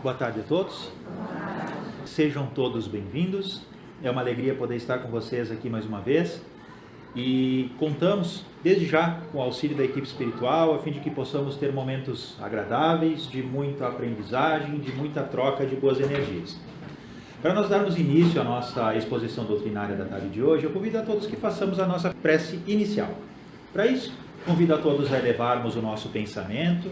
Boa tarde a todos. Sejam todos bem-vindos. É uma alegria poder estar com vocês aqui mais uma vez. E contamos, desde já, com o auxílio da equipe espiritual, a fim de que possamos ter momentos agradáveis, de muita aprendizagem, de muita troca de boas energias. Para nós darmos início à nossa exposição doutrinária da tarde de hoje, eu convido a todos que façamos a nossa prece inicial. Para isso, convido a todos a elevarmos o nosso pensamento,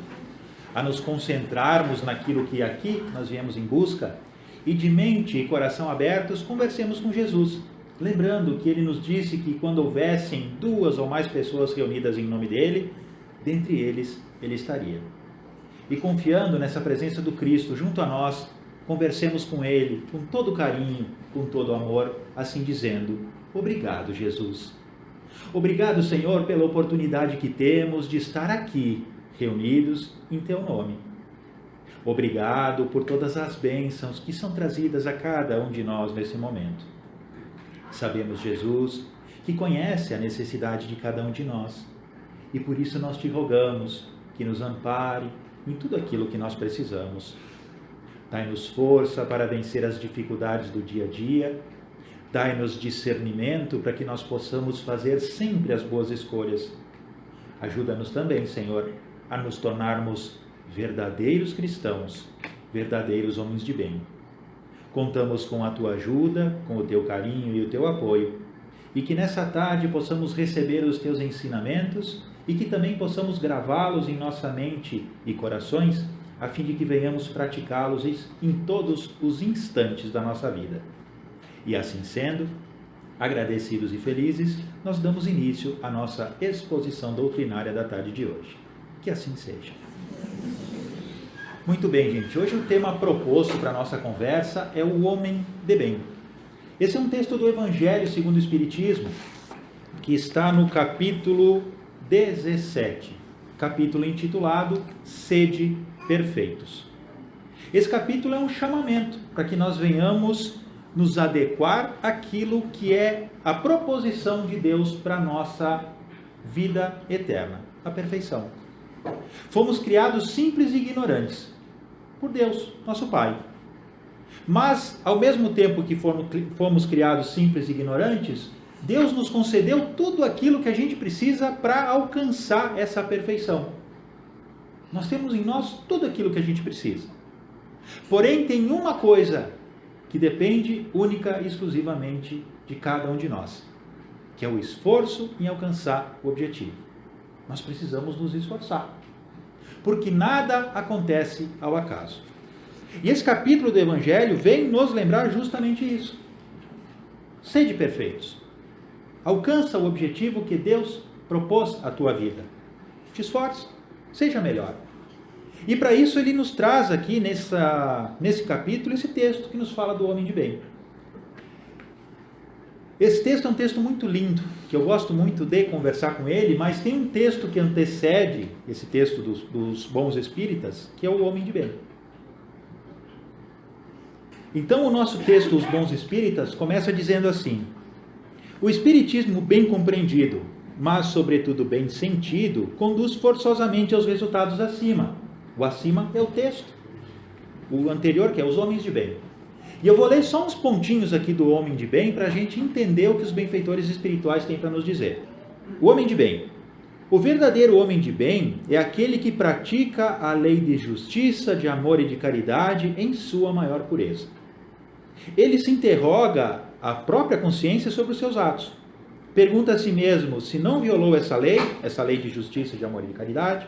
a nos concentrarmos naquilo que aqui nós viemos em busca e de mente e coração abertos conversemos com Jesus, lembrando que ele nos disse que quando houvessem 2 ou mais pessoas reunidas em nome dele, dentre eles ele estaria. E confiando nessa presença do Cristo junto a nós, conversemos com ele com todo carinho, com todo amor, assim dizendo: obrigado, Jesus. Obrigado, Senhor, pela oportunidade que temos de estar aqui, reunidos em teu nome. Obrigado por todas as bênçãos que são trazidas a cada um de nós nesse momento. Sabemos, Jesus, que conhece a necessidade de cada um de nós e por isso nós te rogamos que nos ampare em tudo aquilo que nós precisamos. Dai-nos força para vencer as dificuldades do dia a dia, dai-nos discernimento para que nós possamos fazer sempre as boas escolhas. Ajuda-nos também, Senhor, a nos tornarmos verdadeiros cristãos, verdadeiros homens de bem. Contamos com a tua ajuda, com o teu carinho e o teu apoio, e que nessa tarde possamos receber os teus ensinamentos e que também possamos gravá-los em nossa mente e corações, a fim de que venhamos praticá-los em todos os instantes da nossa vida. E assim sendo, agradecidos e felizes, nós damos início à nossa exposição doutrinária da tarde de hoje. Que assim seja. Muito bem, gente. Hoje o tema proposto para a nossa conversa é o homem de bem. Esse é um texto do Evangelho segundo o Espiritismo, que está no capítulo 17, capítulo intitulado Sede Perfeitos. Esse capítulo é um chamamento para que nós venhamos nos adequar àquilo que é a proposição de Deus para a nossa vida eterna, a perfeição. Fomos criados simples e ignorantes por Deus, nosso Pai. Mas, ao mesmo tempo que fomos criados simples e ignorantes, Deus nos concedeu tudo aquilo que a gente precisa para alcançar essa perfeição. Nós temos em nós tudo aquilo que a gente precisa. Porém, tem uma coisa que depende única e exclusivamente de cada um de nós, que é o esforço em alcançar o objetivo. Nós precisamos nos esforçar, porque nada acontece ao acaso. E esse capítulo do Evangelho vem nos lembrar justamente isso. Sede perfeitos. Alcança o objetivo que Deus propôs à tua vida. Te esforce, seja melhor. E para isso ele nos traz aqui nesse capítulo esse texto que nos fala do homem de bem. Esse texto é um texto muito lindo, que eu gosto muito de conversar com ele, mas tem um texto que antecede esse texto dos bons espíritas, que é o homem de bem. Então o nosso texto, Os Bons Espíritas, começa dizendo assim: o espiritismo bem compreendido, mas sobretudo bem sentido, conduz forçosamente aos resultados acima. O acima é o texto. O anterior, que é os homens de bem. E eu vou ler só uns pontinhos aqui do homem de bem para a gente entender o que os benfeitores espirituais têm para nos dizer. O homem de bem. O verdadeiro homem de bem é aquele que pratica a lei de justiça, de amor e de caridade em sua maior pureza. Ele se interroga a própria consciência sobre os seus atos. Pergunta a si mesmo se não violou essa lei de justiça, de amor e de caridade,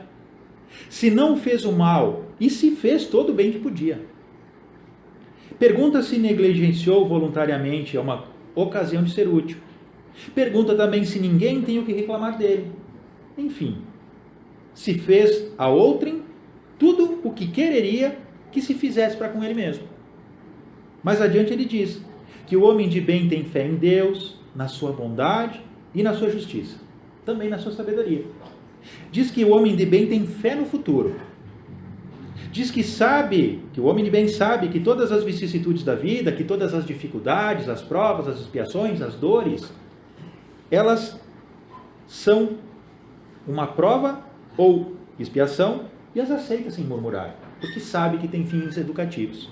se não fez o mal e se fez todo o bem que podia. Pergunta se negligenciou voluntariamente uma ocasião de ser útil. Pergunta também se ninguém tem o que reclamar dele. Enfim, se fez a outrem tudo o que quereria que se fizesse para com ele mesmo. Mais adiante ele diz que o homem de bem tem fé em Deus, na sua bondade e na sua justiça, também na sua sabedoria. Diz que o homem de bem tem fé no futuro. Diz que o homem de bem sabe que todas as vicissitudes da vida, que todas as dificuldades, as provas, as expiações, as dores, elas são uma prova ou expiação e as aceita sem murmurar. porque sabe que tem fins educativos.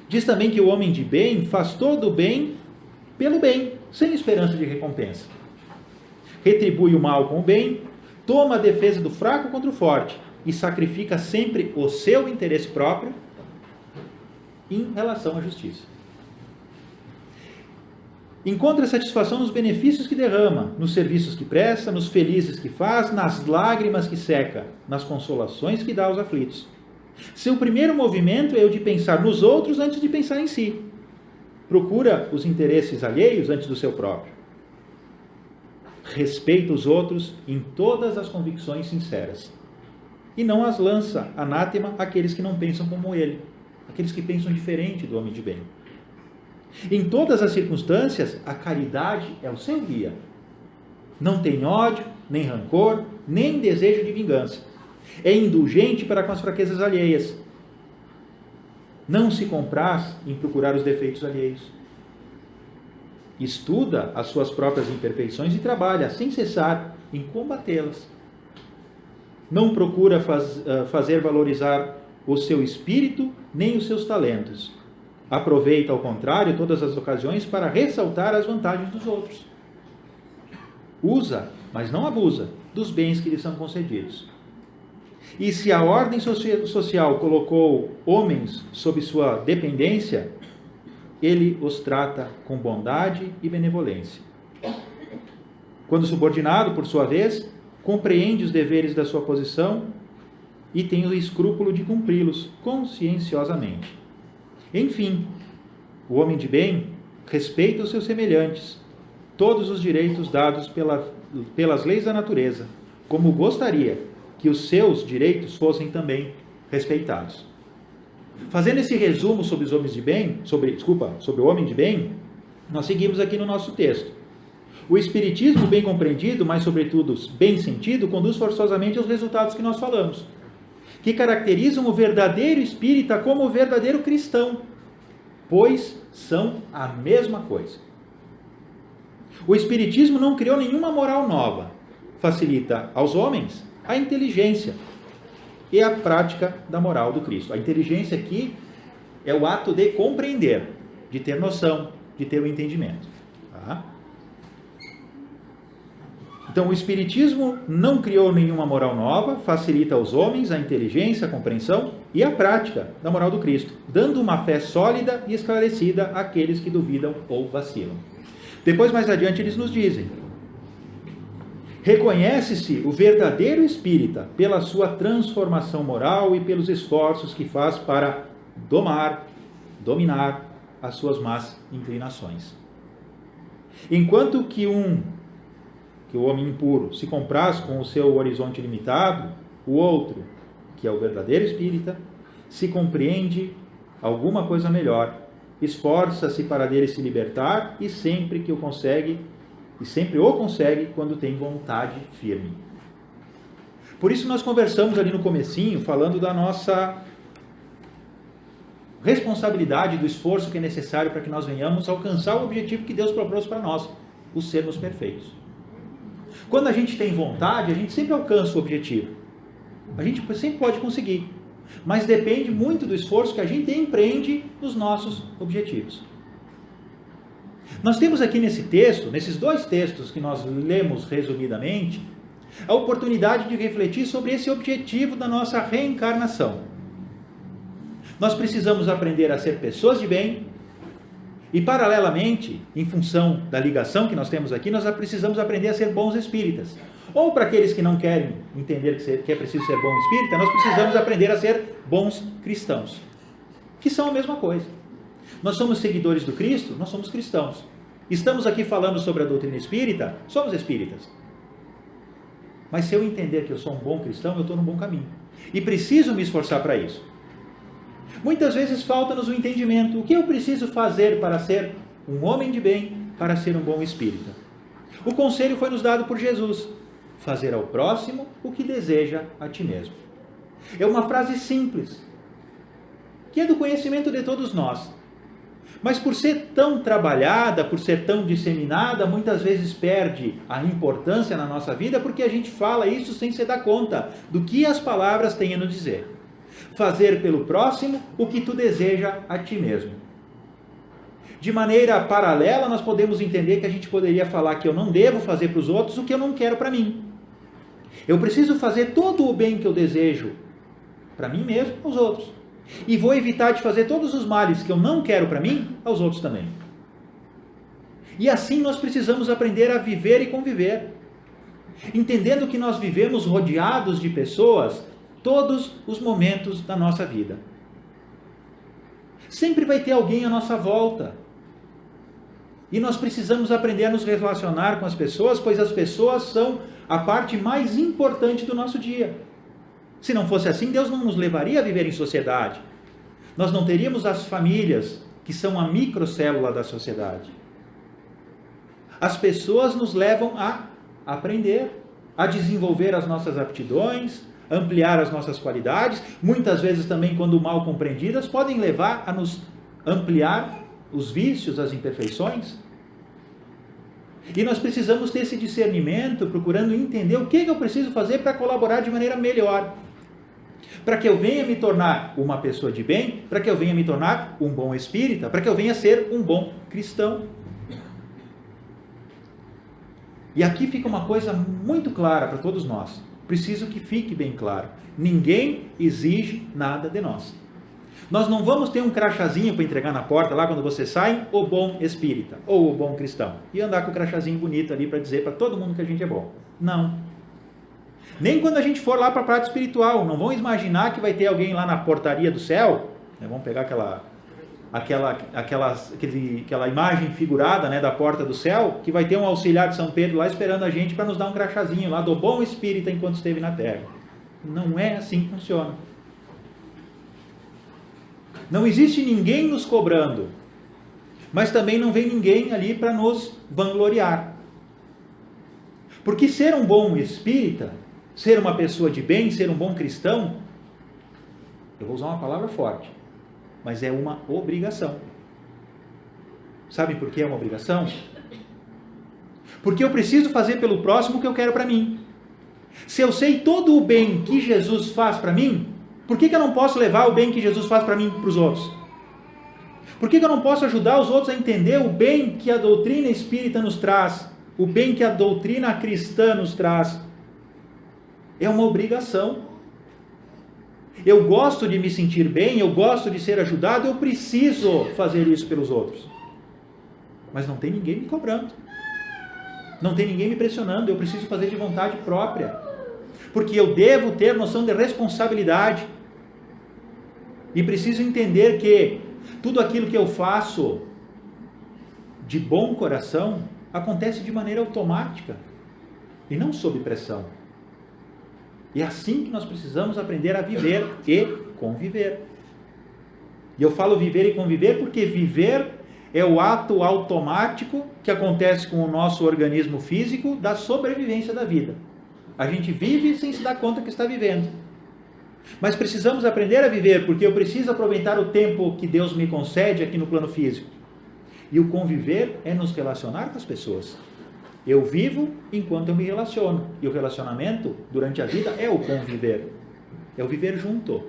Diz também que o homem de bem faz todo o bem pelo bem, sem esperança de recompensa. Retribui o mal com o bem, toma a defesa do fraco contra o forte e sacrifica sempre o seu interesse próprio em relação à justiça. Encontra satisfação nos benefícios que derrama, nos serviços que presta, nos felizes que faz, nas lágrimas que seca, nas consolações que dá aos aflitos. Seu primeiro movimento é o de pensar nos outros antes de pensar em si. Procura os interesses alheios antes do seu próprio. Respeita os outros em todas as convicções sinceras. E não as lança anátema àqueles que não pensam como ele, aqueles que pensam diferente do homem de bem. Em todas as circunstâncias, a caridade é o seu guia. Não tem ódio, nem rancor, nem desejo de vingança. É indulgente para com as fraquezas alheias. Não se compraz em procurar os defeitos alheios. Estuda as suas próprias imperfeições e trabalha, sem cessar, em combatê-las. Não procura fazer valorizar o seu espírito, nem os seus talentos. Aproveita, ao contrário, todas as ocasiões para ressaltar as vantagens dos outros. Usa, mas não abusa, dos bens que lhe são concedidos. E se a ordem social colocou homens sob sua dependência, ele os trata com bondade e benevolência. Quando subordinado, por sua vez, compreende os deveres da sua posição e tem o escrúpulo de cumpri-los conscienciosamente. Enfim, o homem de bem respeita os seus semelhantes, todos os direitos dados pelas leis da natureza, como gostaria que os seus direitos fossem também respeitados. Fazendo esse resumo sobre os homens de bem, sobre o homem de bem, nós seguimos aqui no nosso texto. O espiritismo bem compreendido, mas sobretudo bem sentido, conduz forçosamente aos resultados que nós falamos, que caracterizam o verdadeiro espírita como o verdadeiro cristão, pois são a mesma coisa. O espiritismo não criou nenhuma moral nova, facilita aos homens a inteligência e a prática da moral do Cristo. A inteligência aqui é o ato de compreender, de ter noção, de ter o entendimento. Tá? Então, o Espiritismo não criou nenhuma moral nova, facilita aos homens a inteligência, a compreensão e a prática da moral do Cristo, dando uma fé sólida e esclarecida àqueles que duvidam ou vacilam. Depois, mais adiante, eles nos dizem: reconhece-se o verdadeiro espírita pela sua transformação moral e pelos esforços que faz para dominar as suas más inclinações. Enquanto que o homem impuro se compraz com o seu horizonte limitado, o outro, que é o verdadeiro espírita, se compreende alguma coisa melhor, esforça-se para dele se libertar e sempre o consegue quando tem vontade firme. Por isso nós conversamos ali no comecinho, falando da nossa responsabilidade, do esforço que é necessário para que nós venhamos alcançar o objetivo que Deus propôs para nós, o sermos perfeitos. Quando a gente tem vontade, a gente sempre alcança o objetivo. A gente sempre pode conseguir. Mas depende muito do esforço que a gente empreende nos nossos objetivos. Nós temos aqui nesse texto, nesses dois textos que nós lemos resumidamente, a oportunidade de refletir sobre esse objetivo da nossa reencarnação. Nós precisamos aprender a ser pessoas de bem e, paralelamente, em função da ligação que nós temos aqui, nós precisamos aprender a ser bons espíritas. Ou para aqueles que não querem entender que é preciso ser bom espírita, nós precisamos aprender a ser bons cristãos, que são a mesma coisa. Nós somos seguidores do Cristo, nós somos cristãos. Estamos aqui falando sobre a doutrina espírita, somos espíritas. Mas se eu entender que eu sou um bom cristão, eu estou no bom caminho. E preciso me esforçar para isso. Muitas vezes falta-nos o entendimento. O que eu preciso fazer para ser um homem de bem, para ser um bom espírita? O conselho foi nos dado por Jesus: fazer ao próximo o que deseja a ti mesmo. É uma frase simples, que é do conhecimento de todos nós. Mas por ser tão trabalhada, por ser tão disseminada, muitas vezes perde a importância na nossa vida, porque a gente fala isso sem se dar conta do que as palavras têm a nos dizer. Fazer pelo próximo o que tu deseja a ti mesmo. De maneira paralela, nós podemos entender que a gente poderia falar que eu não devo fazer para os outros o que eu não quero para mim. Eu preciso fazer todo o bem que eu desejo para mim mesmo, aos outros. E vou evitar de fazer todos os males que eu não quero para mim, aos outros também. E assim nós precisamos aprender a viver e conviver. Entendendo que nós vivemos rodeados de pessoas todos os momentos da nossa vida. Sempre vai ter alguém à nossa volta. E nós precisamos aprender a nos relacionar com as pessoas, pois as pessoas são a parte mais importante do nosso dia. Se não fosse assim, Deus não nos levaria a viver em sociedade. Nós não teríamos as famílias, que são a microcélula da sociedade. As pessoas nos levam a aprender, a desenvolver as nossas aptidões, ampliar as nossas qualidades. Muitas vezes também, quando mal compreendidas, podem levar a nos ampliar os vícios, as imperfeições. E nós precisamos ter esse discernimento, procurando entender o que eu preciso fazer para colaborar de maneira melhor. Para que eu venha me tornar uma pessoa de bem, para que eu venha me tornar um bom espírita, para que eu venha ser um bom cristão. E aqui fica uma coisa muito clara para todos nós. Preciso que fique bem claro. Ninguém exige nada de nós. Nós não vamos ter um crachazinho para entregar na porta, lá quando você sai, o bom espírita, ou o bom cristão. E andar com o crachazinho bonito ali para dizer para todo mundo que a gente é bom. Não. Nem quando a gente for lá para a parte espiritual. Não vão imaginar que vai ter alguém lá na portaria do céu. Vamos pegar aquela imagem figurada, né, da porta do céu, que vai ter um auxiliar de São Pedro lá esperando a gente para nos dar um crachazinho lá do bom espírita enquanto esteve na terra. Não é assim que funciona. Não existe ninguém nos cobrando, mas também não vem ninguém ali para nos vangloriar. Porque ser um bom espírita, ser uma pessoa de bem, ser um bom cristão, eu vou usar uma palavra forte, mas é uma obrigação. Sabe por que é uma obrigação? Porque eu preciso fazer pelo próximo o que eu quero para mim. Se eu sei todo o bem que Jesus faz para mim, por que eu não posso levar o bem que Jesus faz para mim para os outros? Por que eu não posso ajudar os outros a entender o bem que a doutrina espírita nos traz, o bem que a doutrina cristã nos traz? É uma obrigação. Eu gosto de me sentir bem, eu gosto de ser ajudado, eu preciso fazer isso pelos outros. Mas não tem ninguém me cobrando. Não tem ninguém me pressionando, eu preciso fazer de vontade própria. Porque eu devo ter noção de responsabilidade. E preciso entender que tudo aquilo que eu faço de bom coração acontece de maneira automática e não sob pressão. E é assim que nós precisamos aprender a viver e conviver. E eu falo viver e conviver porque viver é o ato automático que acontece com o nosso organismo físico da sobrevivência da vida. A gente vive sem se dar conta que está vivendo. Mas precisamos aprender a viver, porque eu preciso aproveitar o tempo que Deus me concede aqui no plano físico. E o conviver é nos relacionar com as pessoas. Eu vivo enquanto eu me relaciono. E o relacionamento, durante a vida, é o conviver. É o viver junto.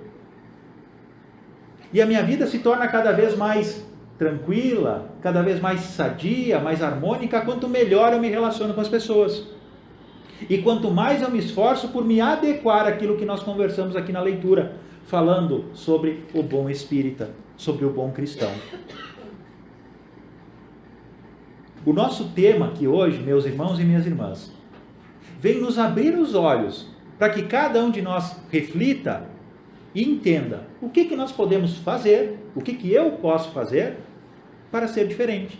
E a minha vida se torna cada vez mais tranquila, cada vez mais sadia, mais harmônica, quanto melhor eu me relaciono com as pessoas. E quanto mais eu me esforço por me adequar àquilo que nós conversamos aqui na leitura, falando sobre o bom espírita, sobre o bom cristão. O nosso tema aqui hoje, meus irmãos e minhas irmãs, vem nos abrir os olhos para que cada um de nós reflita e entenda o que nós podemos fazer, o que eu posso fazer para ser diferente,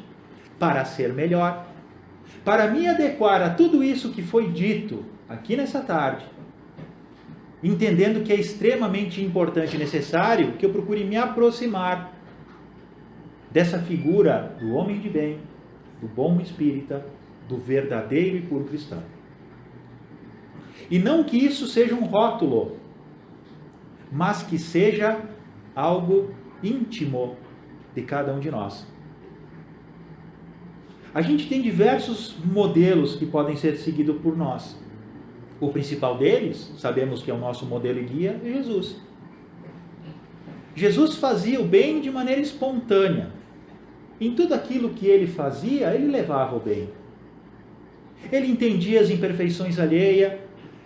para ser melhor, para me adequar a tudo isso que foi dito aqui nessa tarde, entendendo que é extremamente importante e necessário que eu procure me aproximar dessa figura do homem de bem, do bom espírita, do verdadeiro e puro cristão. E não que isso seja um rótulo, mas que seja algo íntimo de cada um de nós. A gente tem diversos modelos que podem ser seguidos por nós. O principal deles, sabemos que é o nosso modelo e guia, é Jesus. Jesus fazia o bem de maneira espontânea. Em tudo aquilo que ele fazia, ele levava o bem. Ele entendia as imperfeições alheias,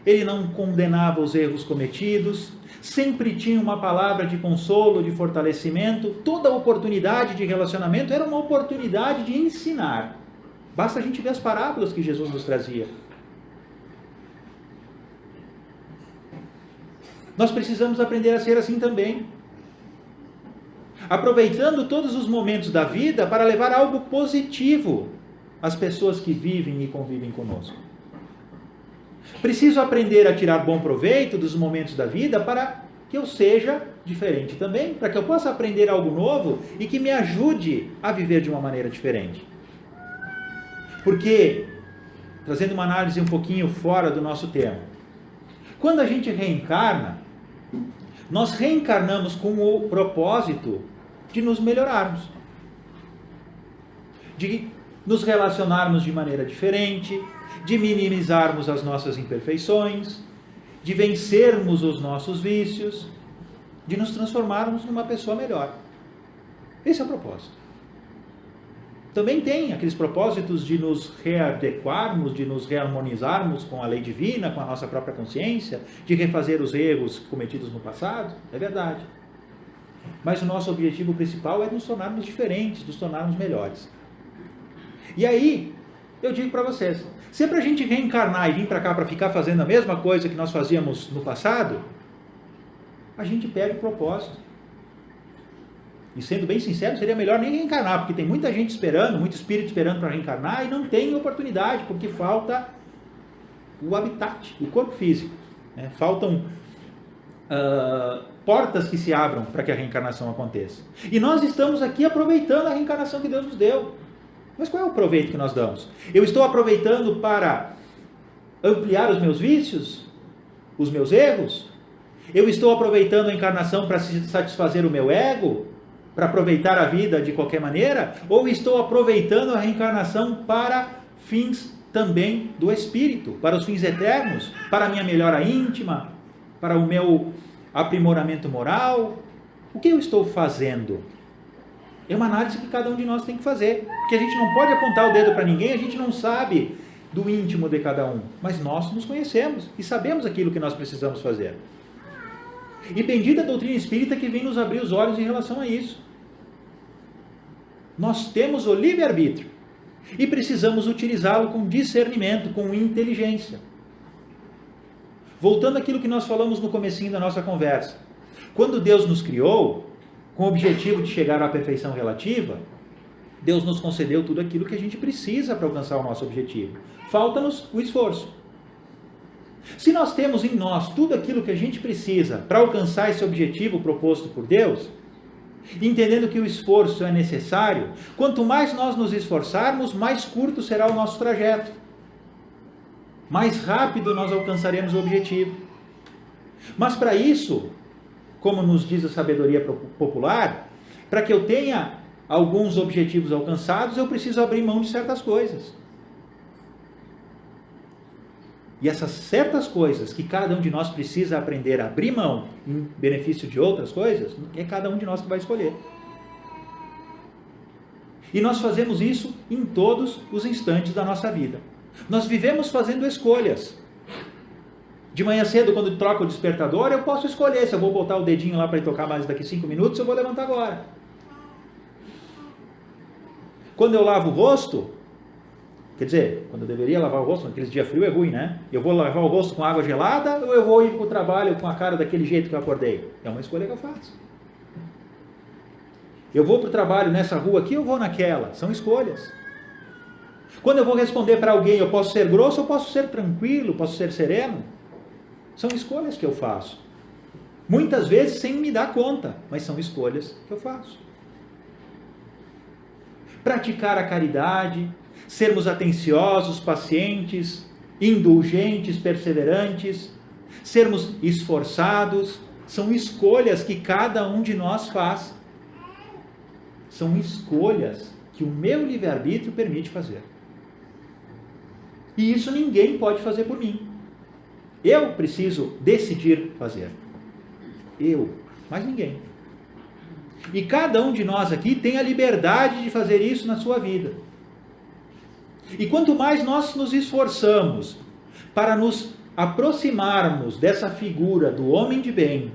ele não condenava os erros cometidos, sempre tinha uma palavra de consolo, de fortalecimento. Toda oportunidade de relacionamento era uma oportunidade de ensinar. Basta a gente ver as parábolas que Jesus nos trazia. Nós precisamos aprender a ser assim também. Aproveitando todos os momentos da vida para levar algo positivo às pessoas que vivem e convivem conosco. Preciso aprender a tirar bom proveito dos momentos da vida para que eu seja diferente também, para que eu possa aprender algo novo e que me ajude a viver de uma maneira diferente. Porque, trazendo uma análise um pouquinho fora do nosso tema, quando a gente reencarna, nós reencarnamos com o propósito de nos melhorarmos, de nos relacionarmos de maneira diferente, de minimizarmos as nossas imperfeições, de vencermos os nossos vícios, de nos transformarmos numa pessoa melhor. Esse é o propósito. Também tem aqueles propósitos de nos readequarmos, de nos reharmonizarmos com a lei divina, com a nossa própria consciência, de refazer os erros cometidos no passado, é verdade. Mas o nosso objetivo principal é nos tornarmos diferentes, nos tornarmos melhores. E aí, eu digo para vocês, se é para a gente reencarnar e vir para cá para ficar fazendo a mesma coisa que nós fazíamos no passado, a gente perde o propósito. E sendo bem sincero, seria melhor nem reencarnar, porque tem muita gente esperando, muito espírito esperando para reencarnar e não tem oportunidade, porque falta o habitat, o corpo físico. Né? Faltam portas que se abram para que a reencarnação aconteça. E nós estamos aqui aproveitando a reencarnação que Deus nos deu. Mas qual é o proveito que nós damos? Eu estou aproveitando para ampliar os meus vícios, os meus erros? Eu estou aproveitando a encarnação para satisfazer o meu ego? Para aproveitar a vida de qualquer maneira? Ou estou aproveitando a reencarnação para fins também do espírito, para os fins eternos, para a minha melhora íntima, para o meu aprimoramento moral? O que eu estou fazendo? É uma análise que cada um de nós tem que fazer, porque a gente não pode apontar o dedo para ninguém, a gente não sabe do íntimo de cada um, mas nós nos conhecemos e sabemos aquilo que nós precisamos fazer. E bendita a doutrina espírita que vem nos abrir os olhos em relação a isso. Nós temos o livre-arbítrio e precisamos utilizá-lo com discernimento, com inteligência. Voltando àquilo que nós falamos no comecinho da nossa conversa. Quando Deus nos criou, com o objetivo de chegar à perfeição relativa, Deus nos concedeu tudo aquilo que a gente precisa para alcançar o nosso objetivo. Falta-nos o esforço. Se nós temos em nós tudo aquilo que a gente precisa para alcançar esse objetivo proposto por Deus, entendendo que o esforço é necessário, quanto mais nós nos esforçarmos, mais curto será o nosso trajeto. Mais rápido nós alcançaremos o objetivo. Mas para isso, como nos diz a sabedoria popular, para que eu tenha alguns objetivos alcançados, eu preciso abrir mão de certas coisas. E essas certas coisas que cada um de nós precisa aprender a abrir mão em benefício de outras coisas, é cada um de nós que vai escolher. E nós fazemos isso em todos os instantes da nossa vida. Nós vivemos fazendo escolhas. De manhã cedo, quando troco o despertador, eu posso escolher se eu vou botar o dedinho lá para ir tocar mais daqui 5 minutos, eu vou levantar agora. Quando eu lavo o rosto, quer dizer, quando eu deveria lavar o rosto, naqueles dias frios é ruim, né? Eu vou lavar o rosto com água gelada ou eu vou ir para o trabalho com a cara daquele jeito que eu acordei? É uma escolha que eu faço. Eu vou para o trabalho nessa rua aqui ou vou naquela? São escolhas. Quando eu vou responder para alguém, eu posso ser grosso ou posso ser tranquilo, posso ser sereno? São escolhas que eu faço. Muitas vezes sem me dar conta, mas são escolhas que eu faço. Praticar a caridade, sermos atenciosos, pacientes, indulgentes, perseverantes, sermos esforçados, são escolhas que cada um de nós faz. São escolhas que o meu livre-arbítrio permite fazer. E isso ninguém pode fazer por mim. Eu preciso decidir fazer. Eu, mais ninguém. E cada um de nós aqui tem a liberdade de fazer isso na sua vida. E quanto mais nós nos esforçamos para nos aproximarmos dessa figura do homem de bem,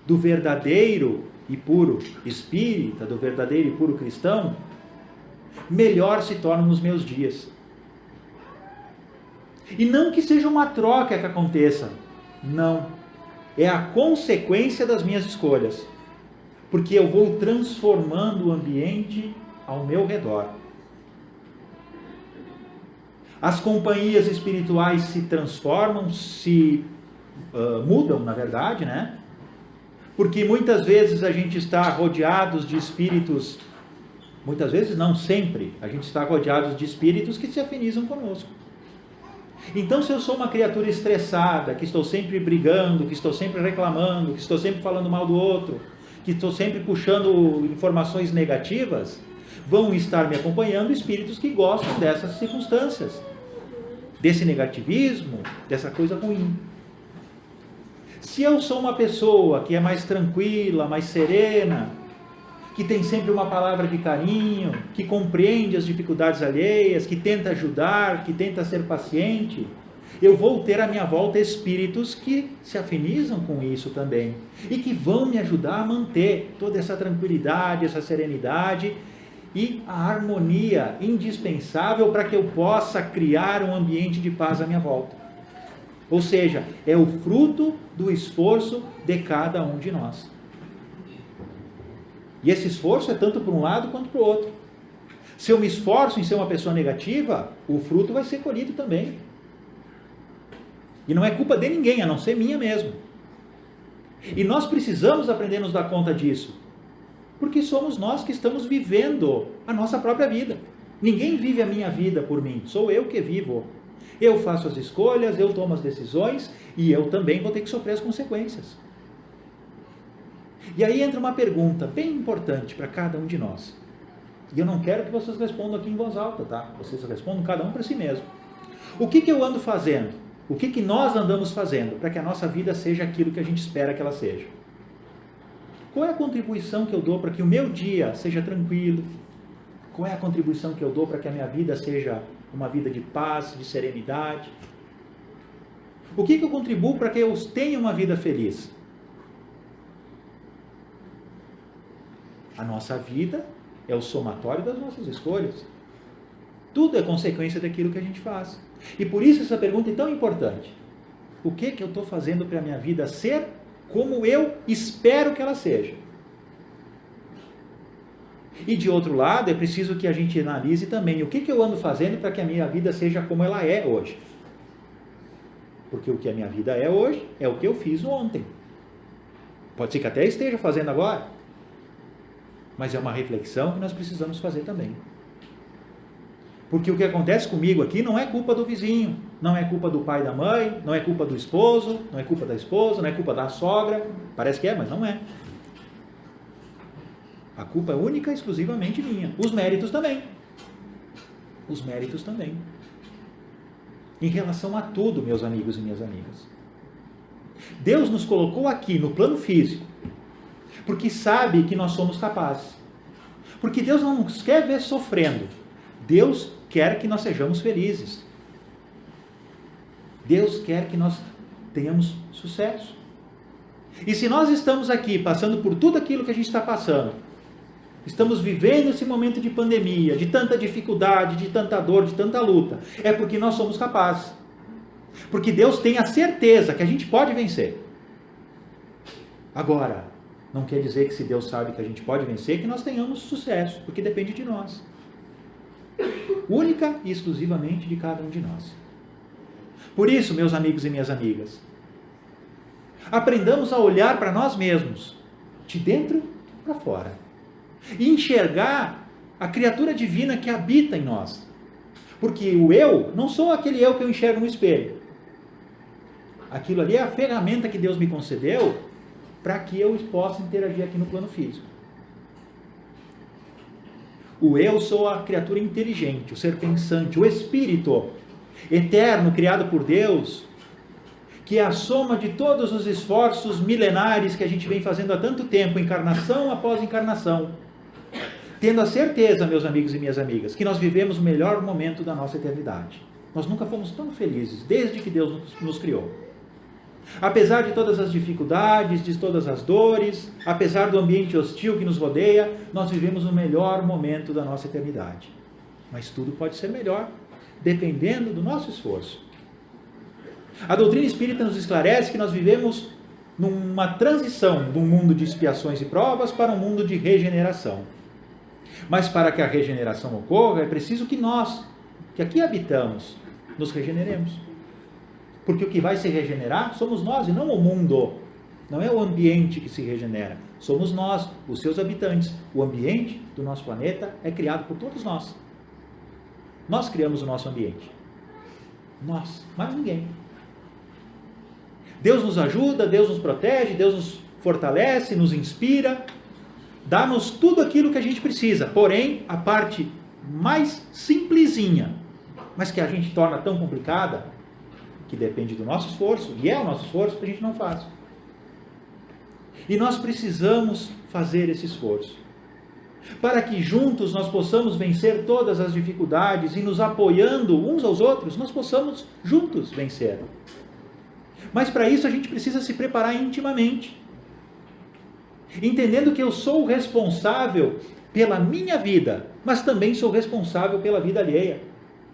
do verdadeiro e puro espírita, do verdadeiro e puro cristão, melhor se tornam os meus dias. E não que seja uma troca que aconteça, não. É a consequência das minhas escolhas, porque eu vou transformando o ambiente ao meu redor. As companhias espirituais se transformam, mudam, na verdade, né? Porque muitas vezes a gente está rodeados de espíritos, muitas vezes não, sempre, a gente está rodeados de espíritos que se afinizam conosco. Então, se eu sou uma criatura estressada, que estou sempre brigando, que estou sempre reclamando, que estou sempre falando mal do outro, que estou sempre puxando informações negativas, vão estar me acompanhando espíritos que gostam dessas circunstâncias, desse negativismo, dessa coisa ruim. Se eu sou uma pessoa que é mais tranquila, mais serena, que tem sempre uma palavra de carinho, que compreende as dificuldades alheias, que tenta ajudar, que tenta ser paciente, eu vou ter à minha volta espíritos que se afinizam com isso também e que vão me ajudar a manter toda essa tranquilidade, essa serenidade e a harmonia indispensável para que eu possa criar um ambiente de paz à minha volta. Ou seja, é o fruto do esforço de cada um de nós. E esse esforço é tanto para um lado quanto para o outro. Se eu me esforço em ser uma pessoa negativa, o fruto vai ser colhido também. E não é culpa de ninguém, a não ser minha mesmo. E nós precisamos aprender a nos dar conta disso. Porque somos nós que estamos vivendo a nossa própria vida. Ninguém vive a minha vida por mim, sou eu que vivo. Eu faço as escolhas, eu tomo as decisões e eu também vou ter que sofrer as consequências. E aí entra uma pergunta bem importante para cada um de nós. E eu não quero que vocês respondam aqui em voz alta, tá? Vocês respondam cada um para si mesmo. O que eu ando fazendo? O que nós andamos fazendo para que a nossa vida seja aquilo que a gente espera que ela seja? Qual é a contribuição que eu dou para que o meu dia seja tranquilo? Qual é a contribuição que eu dou para que a minha vida seja uma vida de paz, de serenidade? O que eu contribuo para que eu tenha uma vida feliz? A nossa vida é o somatório das nossas escolhas. Tudo é consequência daquilo que a gente faz. E por isso essa pergunta é tão importante. O que eu estou fazendo para a minha vida ser como eu espero que ela seja? E de outro lado, é preciso que a gente analise também o que eu ando fazendo para que a minha vida seja como ela é hoje. Porque o que a minha vida é hoje é o que eu fiz ontem. Pode ser que até esteja fazendo agora. Mas é uma reflexão que nós precisamos fazer também. Porque o que acontece comigo aqui não é culpa do vizinho, não é culpa do pai e da mãe, não é culpa do esposo, não é culpa da esposa, não é culpa da sogra. Parece que é, mas não é. A culpa é única e exclusivamente minha. Os méritos também. Os méritos também. Em relação a tudo, meus amigos e minhas amigas. Deus nos colocou aqui no plano físico porque sabe que nós somos capazes. Porque Deus não nos quer ver sofrendo. Deus quer que nós sejamos felizes. Deus quer que nós tenhamos sucesso. E se nós estamos aqui passando por tudo aquilo que a gente está passando, estamos vivendo esse momento de pandemia, de tanta dificuldade, de tanta dor, de tanta luta, é porque nós somos capazes. Porque Deus tem a certeza que a gente pode vencer. Agora, não quer dizer que se Deus sabe que a gente pode vencer, que nós tenhamos sucesso, porque depende de nós. Única e exclusivamente de cada um de nós. Por isso, meus amigos e minhas amigas, aprendamos a olhar para nós mesmos, de dentro para fora, e enxergar a criatura divina que habita em nós. Porque o eu não sou aquele eu que eu enxergo no espelho. Aquilo ali é a ferramenta que Deus me concedeu para que eu possa interagir aqui no plano físico. O eu sou a criatura inteligente, o ser pensante, o espírito eterno criado por Deus, que é a soma de todos os esforços milenares que a gente vem fazendo há tanto tempo, encarnação após encarnação, tendo a certeza, meus amigos e minhas amigas, que nós vivemos o melhor momento da nossa eternidade. Nós nunca fomos tão felizes desde que Deus nos criou. Apesar de todas as dificuldades, de todas as dores, apesar do ambiente hostil que nos rodeia, nós vivemos o melhor momento da nossa eternidade. Mas tudo pode ser melhor, dependendo do nosso esforço. A doutrina espírita nos esclarece que nós vivemos numa transição de um mundo de expiações e provas para um mundo de regeneração. Mas para que a regeneração ocorra, é preciso que nós, que aqui habitamos, nos regeneremos. Porque o que vai se regenerar somos nós e não o mundo. Não é o ambiente que se regenera. Somos nós, os seus habitantes. O ambiente do nosso planeta é criado por todos nós. Nós criamos o nosso ambiente. Nós, mais ninguém. Deus nos ajuda, Deus nos protege, Deus nos fortalece, nos inspira, dá-nos tudo aquilo que a gente precisa. Porém, a parte mais simplesinha, mas que a gente torna tão complicada, que depende do nosso esforço, e é o nosso esforço, a gente não faz. E nós precisamos fazer esse esforço, para que juntos nós possamos vencer todas as dificuldades e nos apoiando uns aos outros, nós possamos juntos vencer. Mas para isso a gente precisa se preparar intimamente, entendendo que eu sou o responsável pela minha vida, mas também sou responsável pela vida alheia,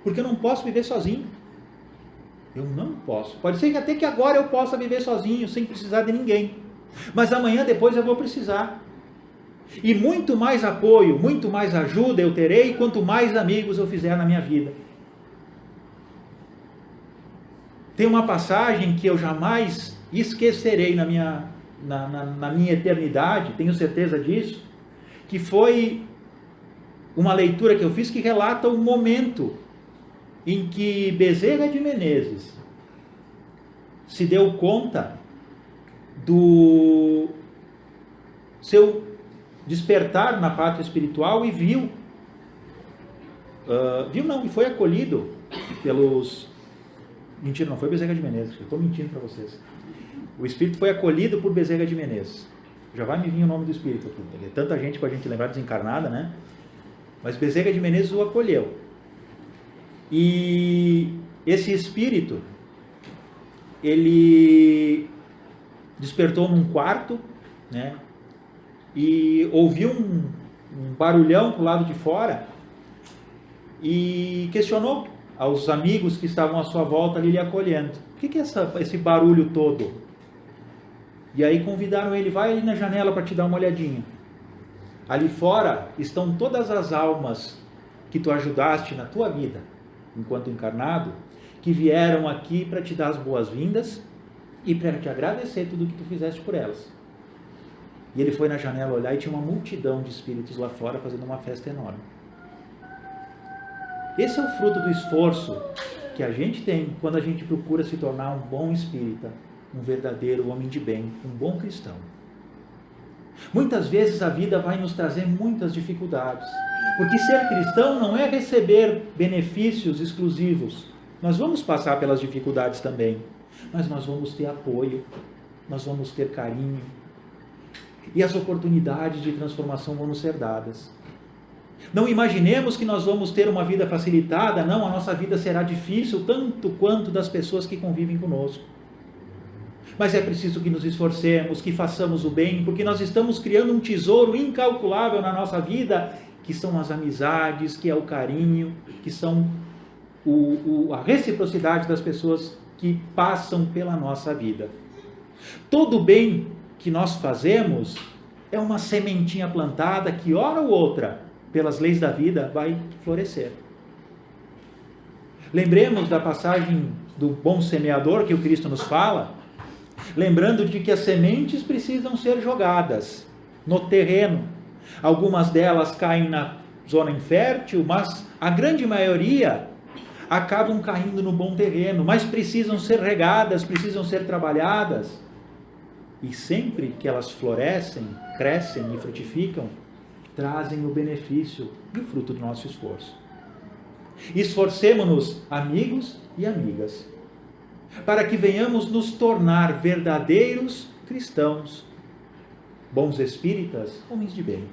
porque eu não posso viver sozinho. Eu não posso. Pode ser que até que agora eu possa viver sozinho, sem precisar de ninguém, mas amanhã, depois eu vou precisar. E muito mais apoio, muito mais ajuda eu terei, quanto mais amigos eu fizer na minha vida. Tem uma passagem que eu jamais esquecerei na minha eternidade, tenho certeza disso, que foi uma leitura que eu fiz que relata o momento em que Bezerra de Menezes se deu conta do seu despertar na pátria espiritual e e foi acolhido pelos... Mentira, não foi Bezerra de Menezes, eu estou mentindo para vocês. O espírito foi acolhido por Bezerra de Menezes. Já vai me vir o nome do espírito aqui. Tem tanta gente para a gente lembrar desencarnada, né? Mas Bezerra de Menezes o acolheu. E esse espírito, ele despertou num quarto, né? E ouviu um barulhão pro lado de fora e questionou aos amigos que estavam à sua volta ali lhe acolhendo: o que é esse barulho todo? E aí convidaram ele: vai ali na janela para te dar uma olhadinha. Ali fora estão todas as almas que tu ajudaste na tua vida, enquanto encarnado, que vieram aqui para te dar as boas-vindas e para te agradecer tudo o que tu fizeste por elas. E ele foi na janela olhar e tinha uma multidão de espíritos lá fora fazendo uma festa enorme. Esse é o fruto do esforço que a gente tem quando a gente procura se tornar um bom espírita, um verdadeiro homem de bem, um bom cristão. Muitas vezes a vida vai nos trazer muitas dificuldades, porque ser cristão não é receber benefícios exclusivos. Nós vamos passar pelas dificuldades também, mas nós vamos ter apoio, nós vamos ter carinho, e as oportunidades de transformação vão nos ser dadas. Não imaginemos que nós vamos ter uma vida facilitada, não, a nossa vida será difícil tanto quanto das pessoas que convivem conosco. Mas é preciso que nos esforcemos, que façamos o bem, porque nós estamos criando um tesouro incalculável na nossa vida, que são as amizades, que é o carinho, que são a reciprocidade das pessoas que passam pela nossa vida. Todo bem que nós fazemos é uma sementinha plantada que, hora ou outra, pelas leis da vida, vai florescer. Lembremos da passagem do bom semeador que o Cristo nos fala, lembrando de que as sementes precisam ser jogadas no terreno. Algumas delas caem na zona infértil, mas a grande maioria acabam caindo no bom terreno, mas precisam ser regadas, precisam ser trabalhadas. E sempre que elas florescem, crescem e frutificam, trazem o benefício e o fruto do nosso esforço. Esforcemo-nos, amigos e amigas. para que venhamos nos tornar verdadeiros cristãos, bons espíritas, homens de bem.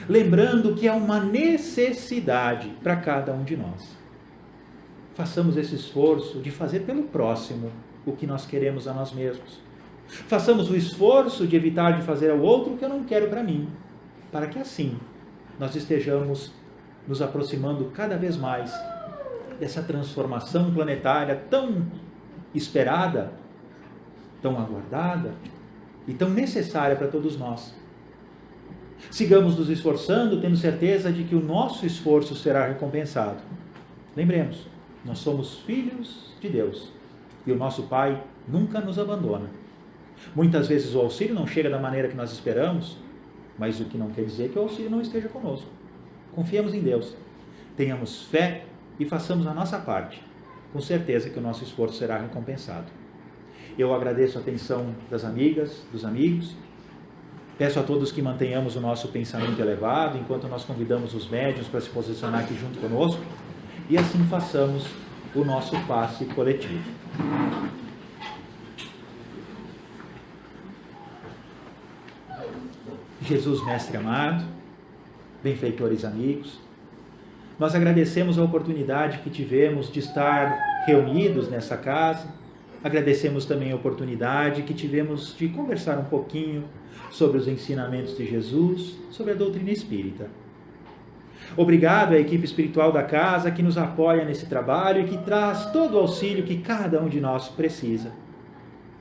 Lembrando que há uma necessidade para cada um de nós. Façamos esse esforço de fazer pelo próximo o que nós queremos a nós mesmos. Façamos o esforço de evitar de fazer ao outro o que eu não quero para mim, para que assim nós estejamos nos aproximando cada vez mais dessa transformação planetária tão esperada, tão aguardada e tão necessária para todos nós. Sigamos nos esforçando, tendo certeza de que o nosso esforço será recompensado. Lembremos, nós somos filhos de Deus e o nosso Pai nunca nos abandona. Muitas vezes o auxílio não chega da maneira que nós esperamos, mas o que não quer dizer que o auxílio não esteja conosco. Confiemos em Deus, tenhamos fé e façamos a nossa parte, com certeza que o nosso esforço será recompensado. Eu agradeço a atenção das amigas, dos amigos. Peço a todos que mantenhamos o nosso pensamento elevado, enquanto nós convidamos os médiuns para se posicionar aqui junto conosco, e assim façamos o nosso passe coletivo. Jesus, Mestre amado, benfeitores amigos, nós agradecemos a oportunidade que tivemos de estar reunidos nessa casa, agradecemos também a oportunidade que tivemos de conversar um pouquinho sobre os ensinamentos de Jesus, sobre a doutrina espírita. Obrigado à equipe espiritual da casa que nos apoia nesse trabalho e que traz todo o auxílio que cada um de nós precisa.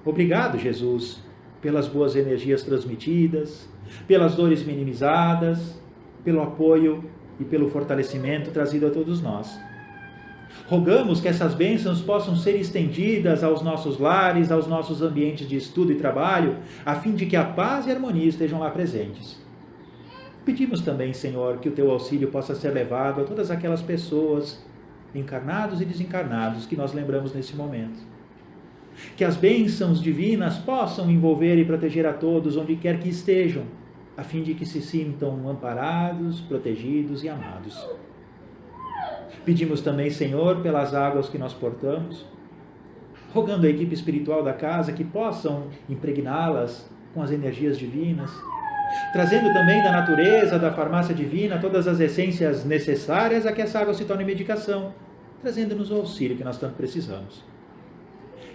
Obrigado, Jesus, pelas boas energias transmitidas, pelas dores minimizadas, pelo apoio e pelo fortalecimento trazido a todos nós. Rogamos que essas bênçãos possam ser estendidas aos nossos lares, aos nossos ambientes de estudo e trabalho, a fim de que a paz e a harmonia estejam lá presentes. Pedimos também, Senhor, que o Teu auxílio possa ser levado a todas aquelas pessoas, encarnados e desencarnados, que nós lembramos nesse momento. Que as bênçãos divinas possam envolver e proteger a todos, onde quer que estejam, a fim de que se sintam amparados, protegidos e amados. Pedimos também, Senhor, pelas águas que nós portamos, rogando à equipe espiritual da casa que possam impregná-las com as energias divinas, trazendo também da natureza, da farmácia divina, todas as essências necessárias a que essa água se torne medicação, trazendo-nos o auxílio que nós tanto precisamos.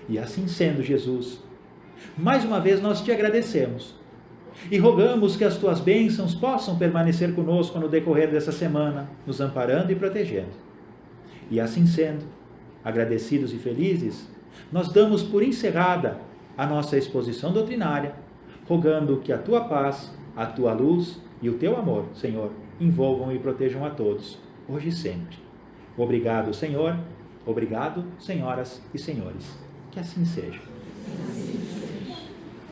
E assim sendo, Jesus, mais uma vez nós te agradecemos e rogamos que as tuas bênçãos possam permanecer conosco no decorrer dessa semana, nos amparando e protegendo. E assim sendo, agradecidos e felizes, nós damos por encerrada a nossa exposição doutrinária, rogando que a tua paz, a tua luz e o teu amor, Senhor, envolvam e protejam a todos, hoje e sempre. Obrigado, Senhor. Obrigado, senhoras e senhores. Que assim seja.